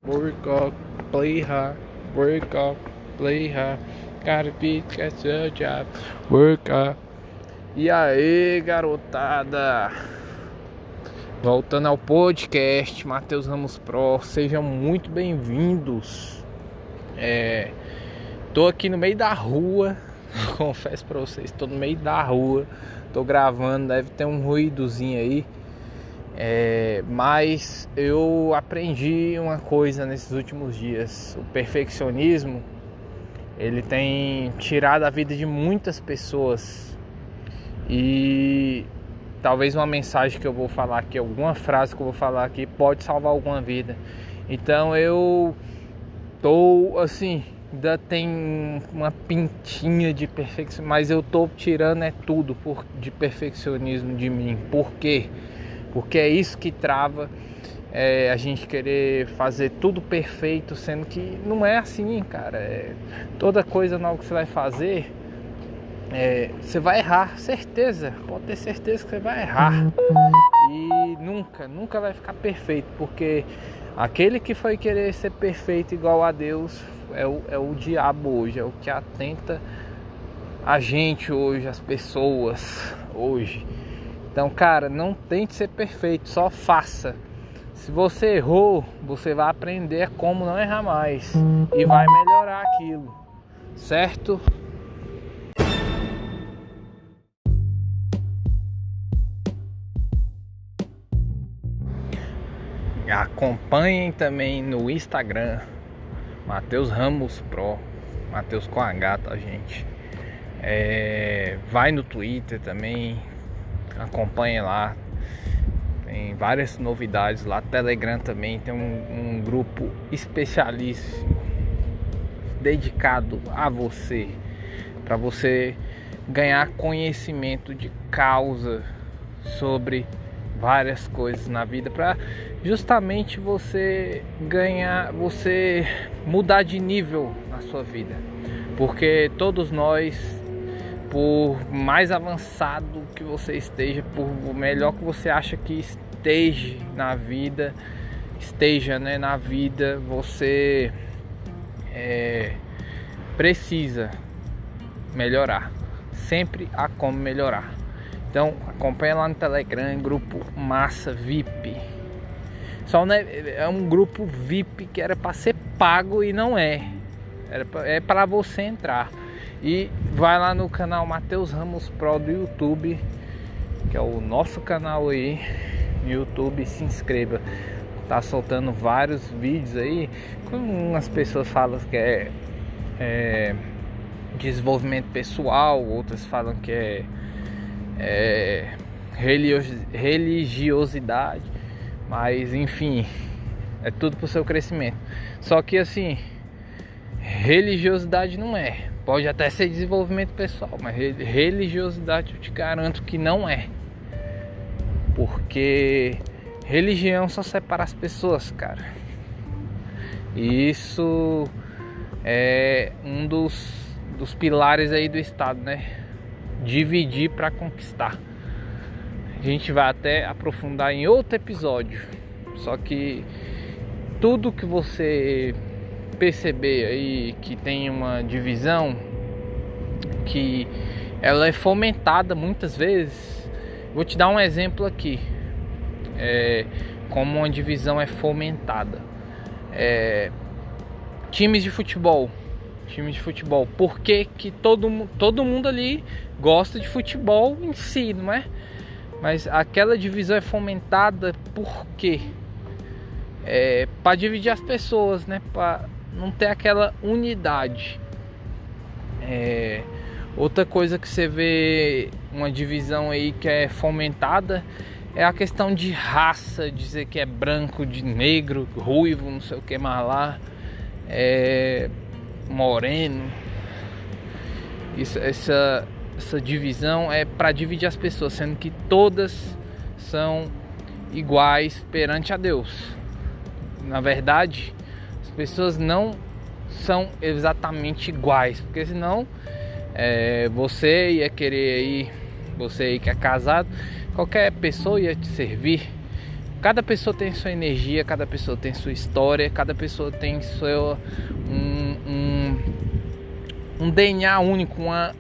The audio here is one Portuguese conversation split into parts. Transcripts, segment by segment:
Work up, play hard. Work up, play hard. Gotta be get your job. Work up. E aí, garotada? Voltando ao podcast Matheus Ramos Pro, sejam muito bem-vindos. Tô aqui no meio da rua, confesso pra vocês, tô no meio da rua, tô gravando, deve ter um ruídozinho aí. Mas eu aprendi uma coisa nesses últimos dias: o perfeccionismo, ele tem tirado a vida de muitas pessoas. E talvez uma mensagem que eu vou falar aqui, alguma frase que eu vou falar aqui pode salvar alguma vida. Então eu tô assim, ainda tem uma pintinha de perfeccionismo, mas eu tô tirando tudo de perfeccionismo de mim. Por quê? Porque é isso que trava a gente querer fazer tudo perfeito, sendo que não é assim, cara. Toda coisa nova que você vai fazer, você vai errar, certeza. Pode ter certeza que você vai errar. E nunca vai ficar perfeito, porque aquele que foi querer ser perfeito igual a Deus é o diabo hoje, é o que atenta a gente hoje, as pessoas hoje. Então, cara, não tente ser perfeito, só faça. Se você errou, você vai aprender como não errar mais e vai melhorar aquilo, certo? Acompanhem também no Instagram, Matheus Ramos Pro, Matheus com H, tá, gente? Vai no Twitter também, acompanhe lá. Tem várias novidades lá. Telegram também tem um grupo especialíssimo dedicado a você, para você ganhar conhecimento de causa sobre várias coisas na vida, para justamente você mudar de nível na sua vida, porque todos nós, por mais avançado que você esteja, por melhor que você acha que esteja na vida, você precisa melhorar. Sempre há como melhorar. Então acompanha lá no Telegram, grupo Massa VIP. É um grupo VIP que era para ser pago e não é. É para você entrar. E vai lá no canal Matheus Ramos Pro do YouTube, que é o nosso canal aí no YouTube, se inscreva. Tá soltando vários vídeos aí, como umas pessoas falam que é desenvolvimento pessoal, outras falam que é religiosidade, mas enfim, é tudo pro seu crescimento. Só que assim, religiosidade não é. Pode até ser desenvolvimento pessoal, mas religiosidade eu te garanto que não é. Porque religião só separa as pessoas, cara. E isso é um dos pilares aí do Estado, né? Dividir para conquistar. A gente vai até aprofundar em outro episódio. Só que tudo que você perceber aí que tem uma divisão, que ela é fomentada muitas vezes. Vou te dar um exemplo aqui, como uma divisão é fomentada. Times de futebol. Por que todo mundo ali gosta de futebol em si, não é? Mas aquela divisão é fomentada por quê? Para dividir as pessoas, né? Para não ter aquela unidade. Outra coisa que você vê, uma divisão aí que é fomentada, é a questão de raça, dizer que é branco, de negro, ruivo, não sei o que mais lá, moreno. Essa divisão é para dividir as pessoas, sendo que todas são iguais perante a Deus. Na verdade, as pessoas não são exatamente iguais, porque senão você ia querer aí, você aí que é casado, qualquer pessoa ia te servir. Cada pessoa tem sua energia, cada pessoa tem sua história, cada pessoa tem seu um DNA único, uma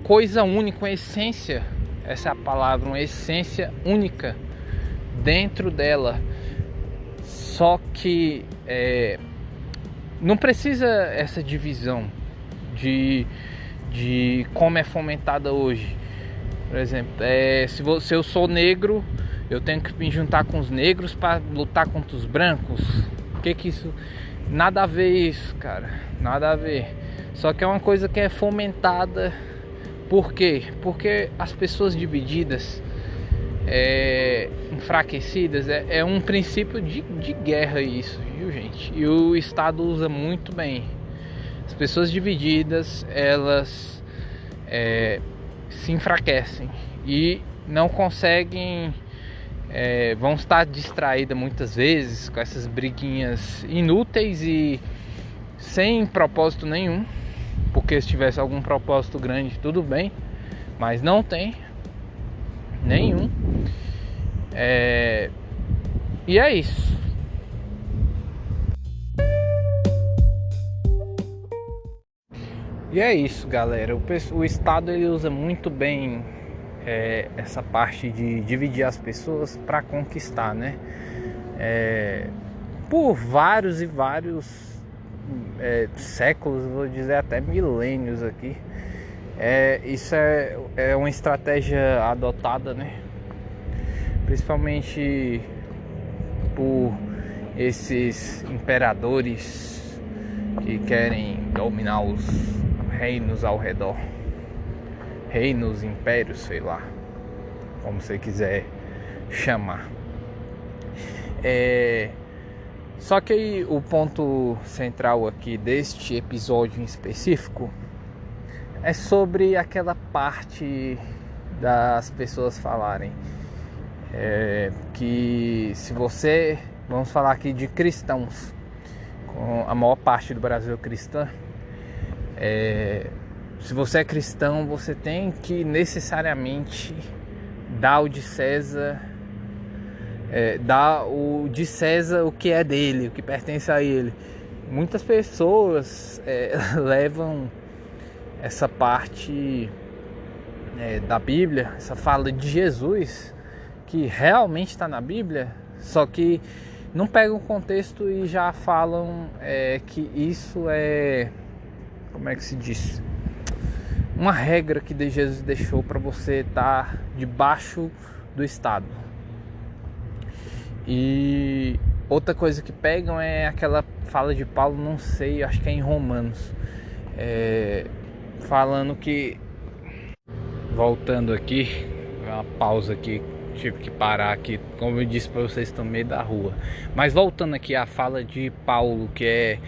coisa única, uma essência. Essa é a palavra, uma essência única dentro dela. Só que não precisa essa divisão de como é fomentada hoje. Por exemplo, se eu sou negro, eu tenho que me juntar com os negros para lutar contra os brancos. O que isso? Nada a ver isso, cara. Nada a ver. Só que é uma coisa que é fomentada. Por quê? Porque as pessoas divididas, enfraquecidas, é um princípio de guerra isso, viu, gente? E o Estado usa muito bem. As pessoas divididas, elas se enfraquecem e não conseguem, vão estar distraídas muitas vezes com essas briguinhas inúteis e sem propósito nenhum. Porque se tivesse algum propósito grande, tudo bem, mas não tem nenhum. E é isso. E é isso, galera. O Estado ele usa muito bem essa parte de dividir as pessoas para conquistar, né? Por vários e vários séculos, vou dizer até milênios aqui. Isso é uma estratégia adotada, né? Principalmente por esses imperadores que querem dominar os reinos ao redor. Reinos, impérios, sei lá, como você quiser chamar. Só que o ponto central aqui deste episódio em específico é sobre aquela parte das pessoas falarem que se você, vamos falar aqui de cristãos, com a maior parte do Brasil cristã, se você é cristão, você tem que necessariamente dar o de César, dar o de César o que é dele, o que pertence a ele. Muitas pessoas levam essa parte da Bíblia, essa fala de Jesus, que realmente está na Bíblia, só que não pegam o contexto e já falam que isso como é que se diz? Uma regra que Jesus deixou para você estar debaixo do Estado. E outra coisa que pegam é aquela fala de Paulo, não sei, acho que é em Romanos, falando que, voltando aqui, uma pausa aqui, tive que parar aqui, como eu disse para vocês, estão no meio da rua. Mas voltando aqui à fala de Paulo, que é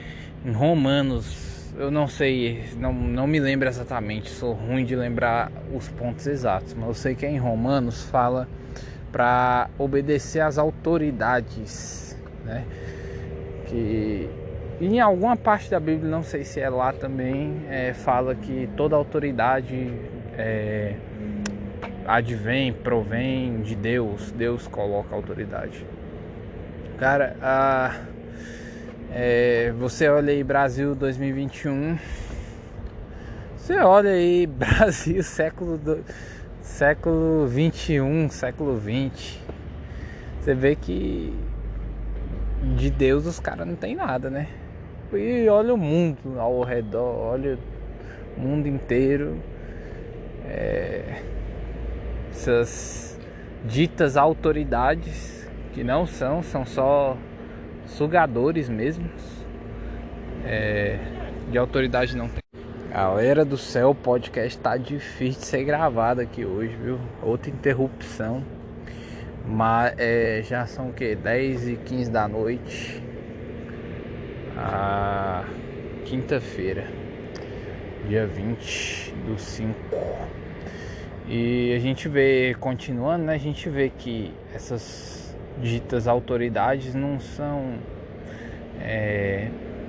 em Romanos, eu não sei, não me lembro exatamente, sou ruim de lembrar os pontos exatos, mas eu sei que é em Romanos, fala para obedecer às autoridades, né? Que em alguma parte da Bíblia, não sei se é lá também, fala que toda autoridade provém de Deus. Deus coloca a autoridade. Cara, você olha aí Brasil 2021, você olha aí Brasil século 21, século 20, você vê que de Deus os caras não tem nada, né? E olha o mundo ao redor, olha o mundo inteiro, essas ditas autoridades que não são só sugadores mesmo, de autoridade não tem. Galera do céu, o podcast tá difícil de ser gravado aqui hoje, viu? Outra interrupção. Mas já são o que? 10h15 da noite. Quinta-feira, dia 20/5. E a gente vê, continuando, né? A gente vê que essas ditas autoridades não são,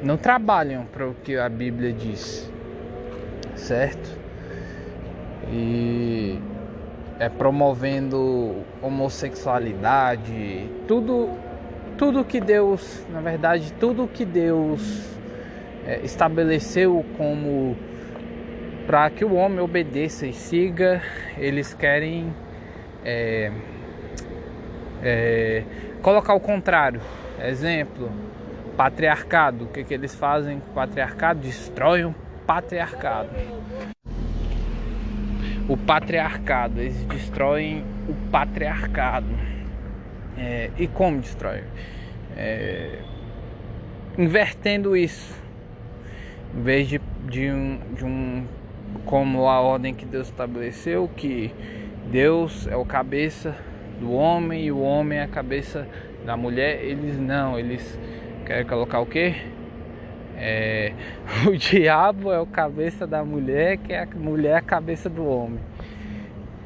não trabalham para o que a Bíblia diz, certo? E promovendo homossexualidade, tudo tudo que Deus, na verdade, tudo que Deus estabeleceu como para que o homem obedeça e siga, eles querem colocar o contrário. Exemplo, patriarcado. O que eles fazem com o patriarcado? Destroem o patriarcado. Eles destroem o patriarcado. E como destrói? Invertendo isso. Em vez de um como a ordem que Deus estabeleceu, que Deus é o cabeça do homem e o homem é a cabeça da mulher, eles querem colocar o quê? O diabo é o cabeça da mulher, que é a mulher a cabeça do homem.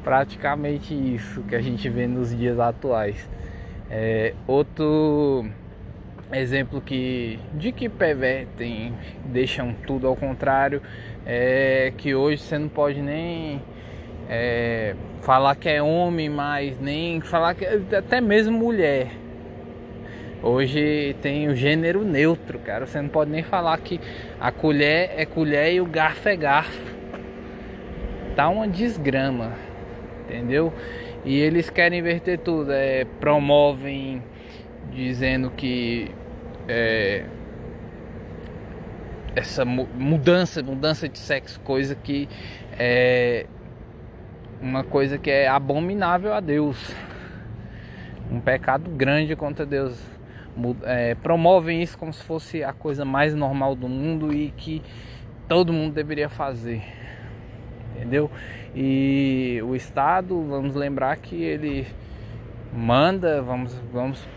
Praticamente isso que a gente vê nos dias atuais. Outro exemplo de que pervertem, deixam tudo ao contrário, é que hoje você não pode nem falar que é homem, mas nem falar que até mesmo mulher. Hoje tem o gênero neutro, cara. Você não pode nem falar que a colher é colher e o garfo é garfo. Tá uma desgrama, entendeu? E eles querem inverter tudo, promovem dizendo que essa mudança de sexo, coisa que é uma coisa que é abominável a Deus, um pecado grande contra Deus. Promovem isso como se fosse a coisa mais normal do mundo e que todo mundo deveria fazer, entendeu? E o Estado, vamos lembrar que ele manda, vamos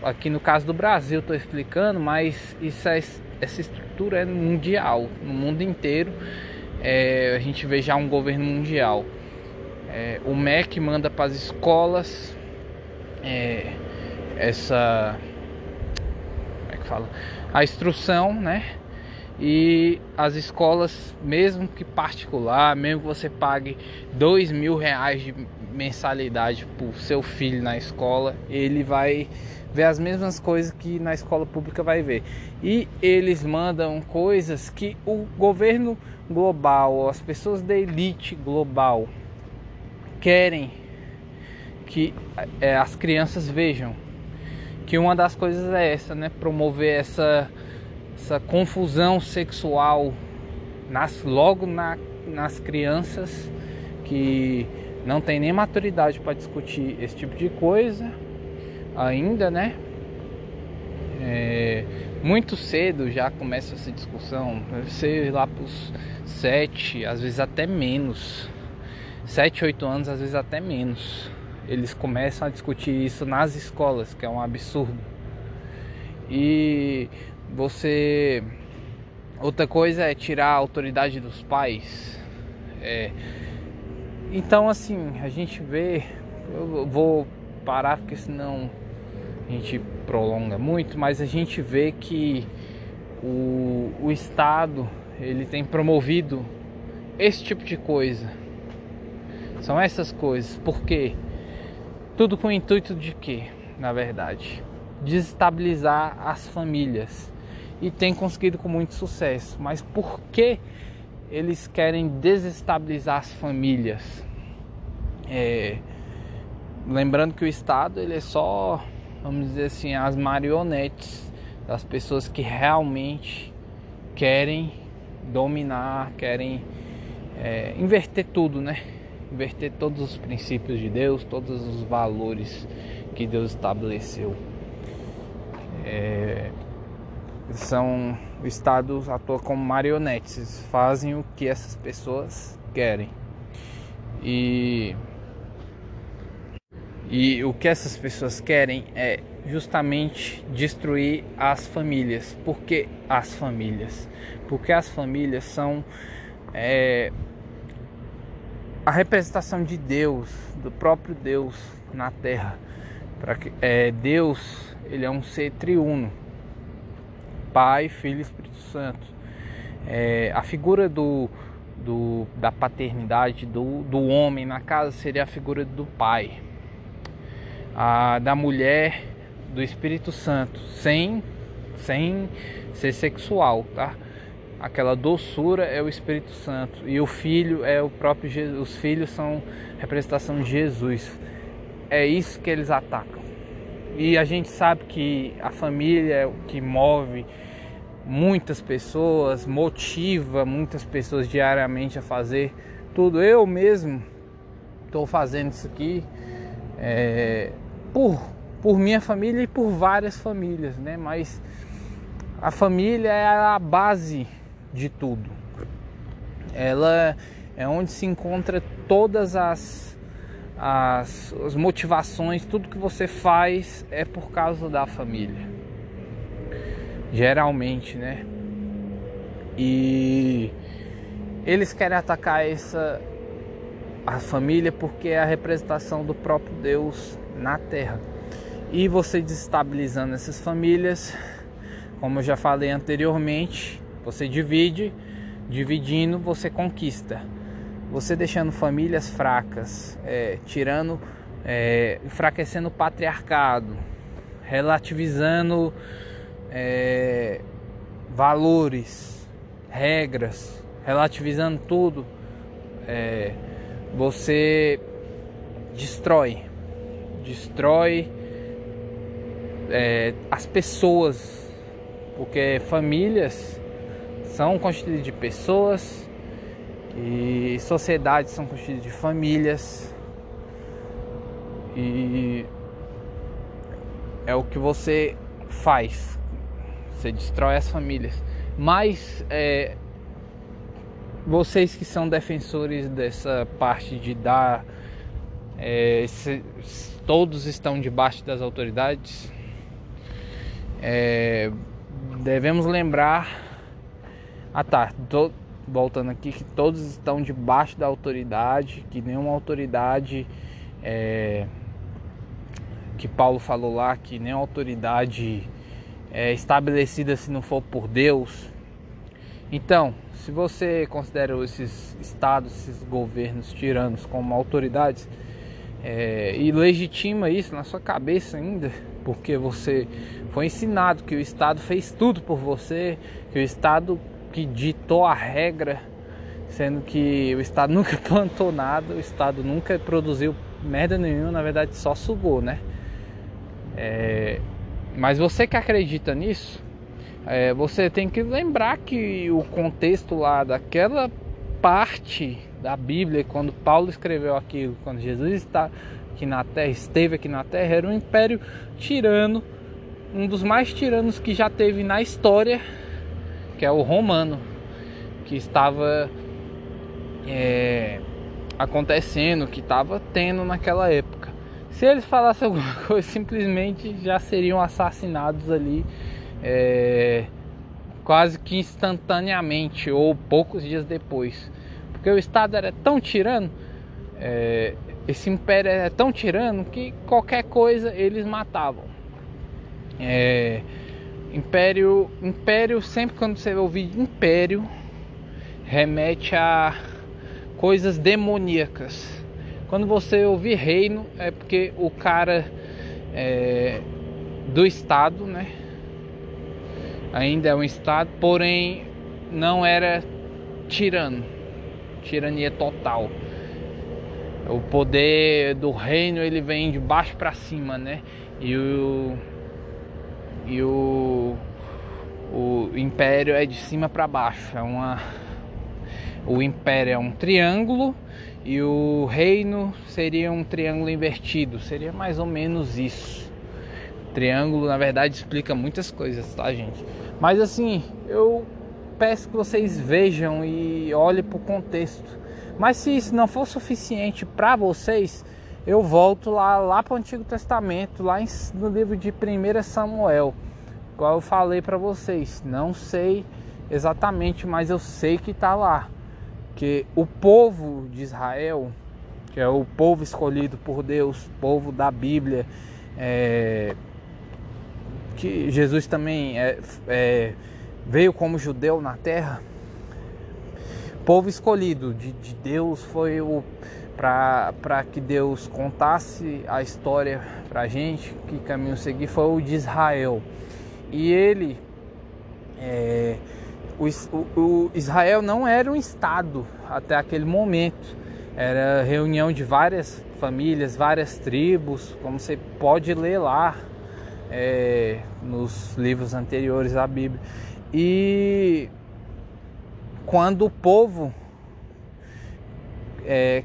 aqui no caso do Brasil, estou explicando, mas essa estrutura é mundial, no mundo inteiro. A gente vê já um governo mundial. O MEC manda para as escolas a instrução, né? E as escolas, mesmo que particular, mesmo que você pague R$2.000 de mensalidade por seu filho na escola, ele vai ver as mesmas coisas que na escola pública vai ver. E eles mandam coisas que o governo global, as pessoas da elite global querem que as crianças vejam. Que uma das coisas é essa, né? Promover essa confusão sexual logo nas crianças que não tem nem maturidade para discutir esse tipo de coisa ainda, né? Muito cedo já começa essa discussão. Deve ser lá para os 7, às vezes até menos. 7, 8 anos, às vezes até menos. Eles começam a discutir isso nas escolas, que é um absurdo. E outra coisa é tirar a autoridade dos pais. Então, assim, a gente vê. Eu vou parar porque senão a gente prolonga muito, mas a gente vê que o Estado, ele tem promovido esse tipo de coisa. São essas coisas. Por quê? Tudo com o intuito de quê? Na verdade, desestabilizar as famílias. E tem conseguido com muito sucesso. Mas por que eles querem desestabilizar as famílias? Lembrando que o Estado, ele é só, vamos dizer assim, as marionetes das pessoas que realmente querem dominar, querem inverter tudo, né? Inverter todos os princípios de Deus, todos os valores que Deus estabeleceu. O Estado atua como marionetes, fazem o que essas pessoas querem. E o que essas pessoas querem é justamente destruir as famílias. Por que as famílias? Porque as famílias são a representação de Deus, do próprio Deus na Terra. Deus, ele é um ser triuno, Pai, Filho e Espírito Santo. A figura da paternidade do homem na casa seria a figura do pai. A da mulher do Espírito Santo, sem ser sexual, tá? Aquela doçura é o Espírito Santo e o Filho é o próprio Jesus. Os filhos são representação de Jesus. É isso que eles atacam. E a gente sabe que a família é o que move muitas pessoas, motiva muitas pessoas diariamente a fazer tudo. Eu mesmo estou fazendo isso aqui por minha família e por várias famílias, né? Mas a família é a base de tudo. Ela é onde se encontra todas as motivações. Tudo que você faz é por causa da família, geralmente, né? E eles querem atacar a família porque é a representação do próprio Deus na terra. E você desestabilizando essas famílias, como eu já falei anteriormente, você dividindo você conquista. Você deixando famílias fracas, enfraquecendo o patriarcado, relativizando valores, regras, relativizando tudo, você destrói as pessoas, porque famílias são constituídas de pessoas e sociedades são constituídas de famílias, e é o que você faz, você destrói as famílias. Mas vocês que são defensores dessa parte de dar, todos estão debaixo das autoridades, devemos lembrar, voltando aqui, que todos estão debaixo da autoridade, que nenhuma autoridade, que Paulo falou lá, que nenhuma autoridade é estabelecida se não for por Deus. Então, se você considera esses estados, esses governos tiranos como autoridades, e legitima isso na sua cabeça ainda, porque você foi ensinado que o Estado fez tudo por você, que o Estado que ditou a regra, sendo que o Estado nunca plantou nada, o Estado nunca produziu merda nenhuma, na verdade só sugou, né? Mas você que acredita nisso, você tem que lembrar que o contexto lá daquela parte da Bíblia, quando Paulo escreveu aquilo, quando Jesus esteve aqui na terra, era um império tirano, um dos mais tiranos que já teve na história, que é o romano, que estava acontecendo, que estava tendo naquela época. Se eles falassem alguma coisa, simplesmente já seriam assassinados ali, quase que instantaneamente ou poucos dias depois, porque o Estado era tão tirano, esse império era tão tirano que qualquer coisa eles matavam. Império, sempre quando você ouvir império, remete a coisas demoníacas. Quando você ouvir reino, é porque o cara do Estado, né? Ainda é um Estado, porém não era tirano, tirania total. O poder do reino, ele vem de baixo para cima, né? E o império é de cima para baixo. O império é um triângulo e o reino seria um triângulo invertido. Seria mais ou menos isso. Triângulo, na verdade, explica muitas coisas, tá, gente? Mas assim, eu peço que vocês vejam e olhem para o contexto. Mas se isso não for suficiente para vocês, eu volto lá para o Antigo Testamento, lá no livro de 1 Samuel, igual eu falei para vocês. Não sei exatamente, mas eu sei que está lá, que o povo de Israel, que é o povo escolhido por Deus, povo da Bíblia, que Jesus também veio como judeu na terra. Povo escolhido de Deus, foi o para que Deus contasse a história pra gente, que caminho seguir, foi o de Israel. E ele, o Israel não era um estado até aquele momento, era reunião de várias famílias, várias tribos, como você pode ler lá nos livros anteriores da Bíblia. E quando o povo,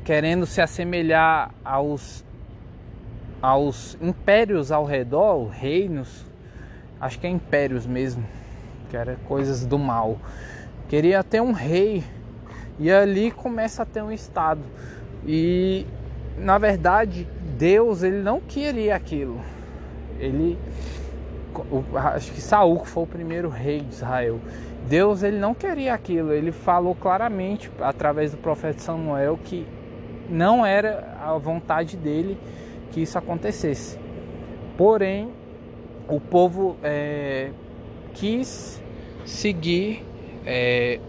querendo se assemelhar aos impérios ao redor, reinos, acho que é impérios mesmo, que era coisas do mal, queria ter um rei, e ali começa a ter um estado. E na verdade Deus, ele não queria aquilo. Acho que Saul foi o primeiro rei de Israel. Deus, ele não queria aquilo. Ele falou claramente através do profeta Samuel que não era a vontade dele que isso acontecesse. Porém, o povo quis seguir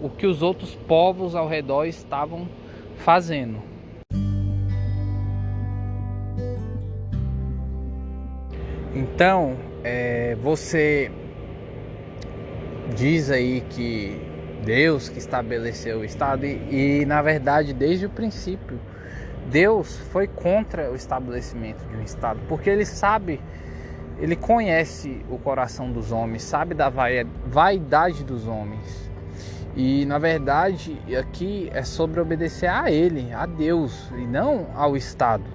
o que os outros povos ao redor estavam fazendo. Então, você diz aí que Deus que estabeleceu o Estado, e na verdade, desde o princípio, Deus foi contra o estabelecimento de um Estado, porque ele sabe, ele conhece o coração dos homens, sabe da vaidade dos homens. E na verdade aqui é sobre obedecer a ele, a Deus, e não ao Estado,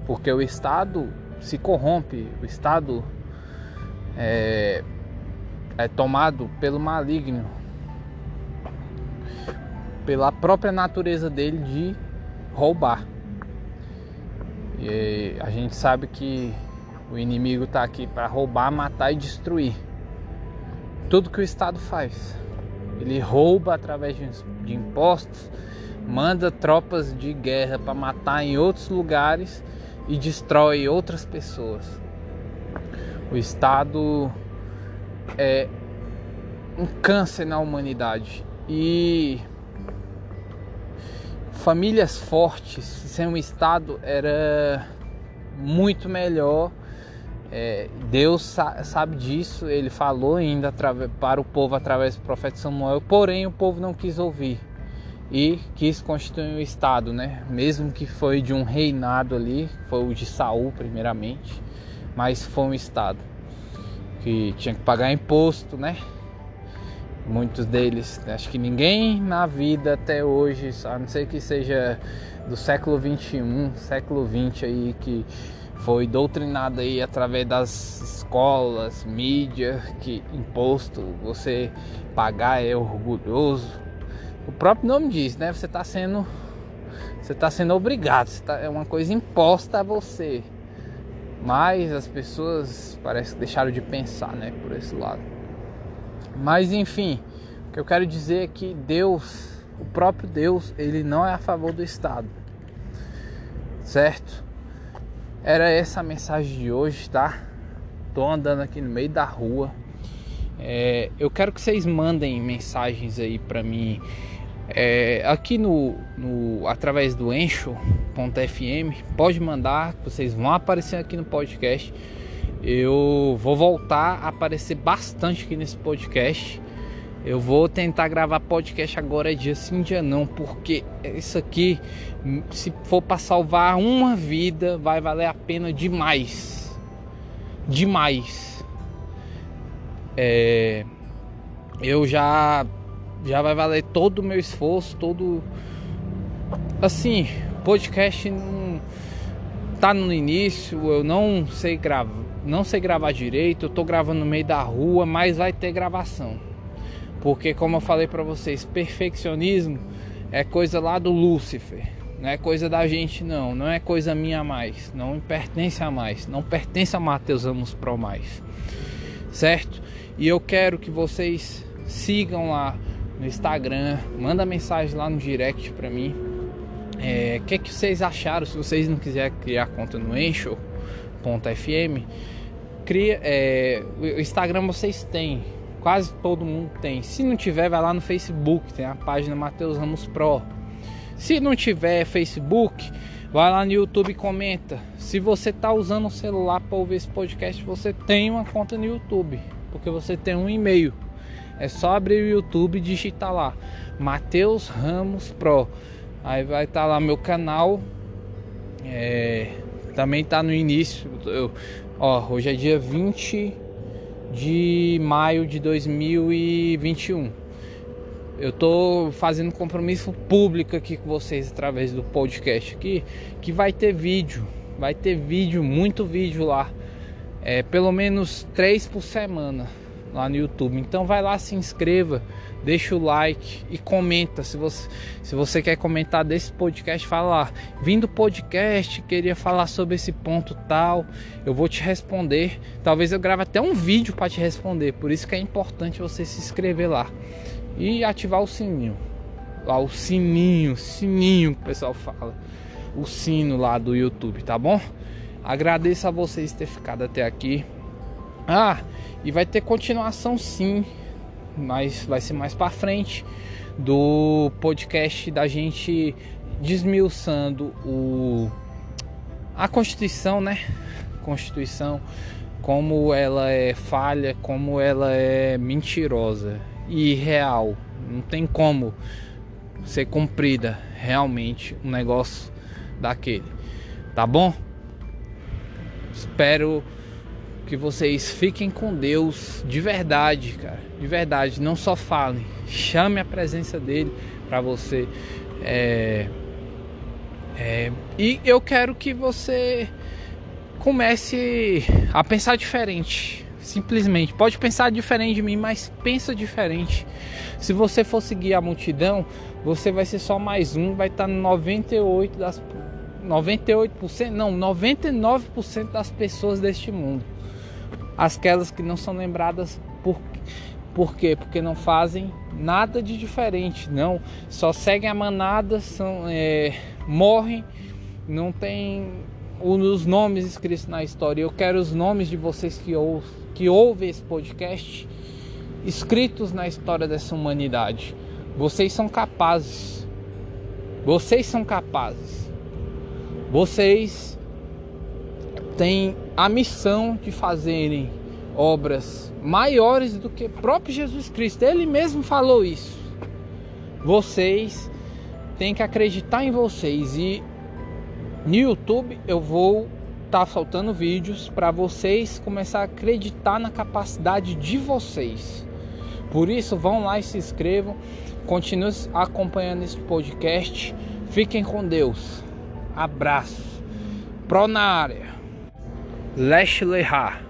porque o Estado se corrompe, o Estado é tomado pelo maligno, pela própria natureza dele de roubar. E a gente sabe que o inimigo está aqui para roubar, matar e destruir. Tudo que o Estado faz, ele rouba através de impostos, manda tropas de guerra para matar em outros lugares e destrói outras pessoas. O Estado é um câncer na humanidade, e famílias fortes sem um Estado era muito melhor. Deus sabe disso, ele falou ainda para o povo através do profeta Samuel, porém o povo não quis ouvir e quis constituir um Estado, né? Mesmo que foi de um reinado ali, foi o de Saul primeiramente, mas foi um Estado que tinha que pagar imposto, né? Muitos deles, acho que ninguém na vida até hoje, a não ser que seja do século 21, século 20 aí, que foi doutrinado aí através das escolas, mídia, que imposto, você pagar é orgulhoso. O próprio nome diz, né? Você está sendo obrigado, é uma coisa imposta a você. Mas as pessoas parece que deixaram de pensar, né, por esse lado. Mas enfim, o que eu quero dizer é que Deus, o próprio Deus, ele não é a favor do Estado, certo? Era essa a mensagem de hoje, tá? Tô andando aqui no meio da rua. Eu quero que vocês mandem mensagens aí pra mim, aqui através do Anchor.fm. Pode mandar, vocês vão aparecer aqui no podcast. Eu vou voltar a aparecer bastante aqui nesse podcast. Eu vou tentar gravar podcast agora dia sim, dia não, porque isso aqui, se for para salvar uma vida, vai valer a pena demais. Demais. Eu já vai valer todo o meu esforço, todo. Assim, podcast não tá no início, eu não sei gravar direito, eu tô gravando no meio da rua, mas vai ter gravação. Porque, como eu falei pra vocês, perfeccionismo é coisa lá do Lúcifer, não é coisa da gente, não é coisa minha mais, não me pertence a mais, não pertence a Mateus Ramos Pro mais, certo? E eu quero que vocês sigam lá no Instagram, manda mensagem lá no direct pra mim. O que vocês acharam? Se vocês não quiserem criar conta no Anchor.fm, o Instagram vocês têm, quase todo mundo tem. Se não tiver, vai lá no Facebook, tem a página Mateus Ramos Pro, Se não tiver Facebook, vai lá no YouTube e comenta. Se você tá usando o celular para ouvir esse podcast, você tem uma conta no YouTube, porque você tem um e-mail. É só abrir o YouTube e digitar lá Matheus Ramos Pro. Aí vai estar lá meu canal. Também tá no início. Hoje é dia 20 de maio de 2021. Eu tô fazendo compromisso público aqui com vocês através do podcast aqui, que vai ter vídeo, muito vídeo lá, pelo menos 3 por semana lá no YouTube. Então vai lá, se inscreva, deixa o like e comenta. Se você quer comentar desse podcast, fala lá: vim do podcast, queria falar sobre esse ponto tal, eu vou te responder. Talvez eu grave até um vídeo para te responder. Por isso que é importante você se inscrever lá e ativar o sininho. Lá o sininho que o pessoal fala, o sino lá do YouTube, tá bom? Agradeço a vocês ter ficado até aqui. E vai ter continuação sim, mas vai ser mais pra frente, do podcast da gente desmiuçando a Constituição, né? Constituição, como ela é falha, como ela é mentirosa e irreal. Não tem como ser cumprida realmente um negócio daquele, tá bom? Espero que vocês fiquem com Deus de verdade, cara, de verdade. Não só falem, chame a presença dele para você. E eu quero que você comece a pensar diferente. Simplesmente, pode pensar diferente de mim, mas pensa diferente. Se você for seguir a multidão, você vai ser só mais um, vai estar no 99% das pessoas deste mundo. Aquelas que não são lembradas por quê? Porque não fazem nada de diferente, não, só seguem a manada, morrem, não tem os nomes escritos na história. Eu quero os nomes de vocês que ouvem esse podcast escritos na história dessa humanidade. Vocês são capazes. Vocês têm a missão de fazerem obras maiores do que próprio Jesus Cristo. Ele mesmo falou isso. Vocês têm que acreditar em vocês. E no YouTube eu vou estar soltando vídeos para vocês começar a acreditar na capacidade de vocês. Por isso, vão lá e se inscrevam. Continuem acompanhando esse podcast. Fiquem com Deus. Abraço. Pro na área. Leste Lehar.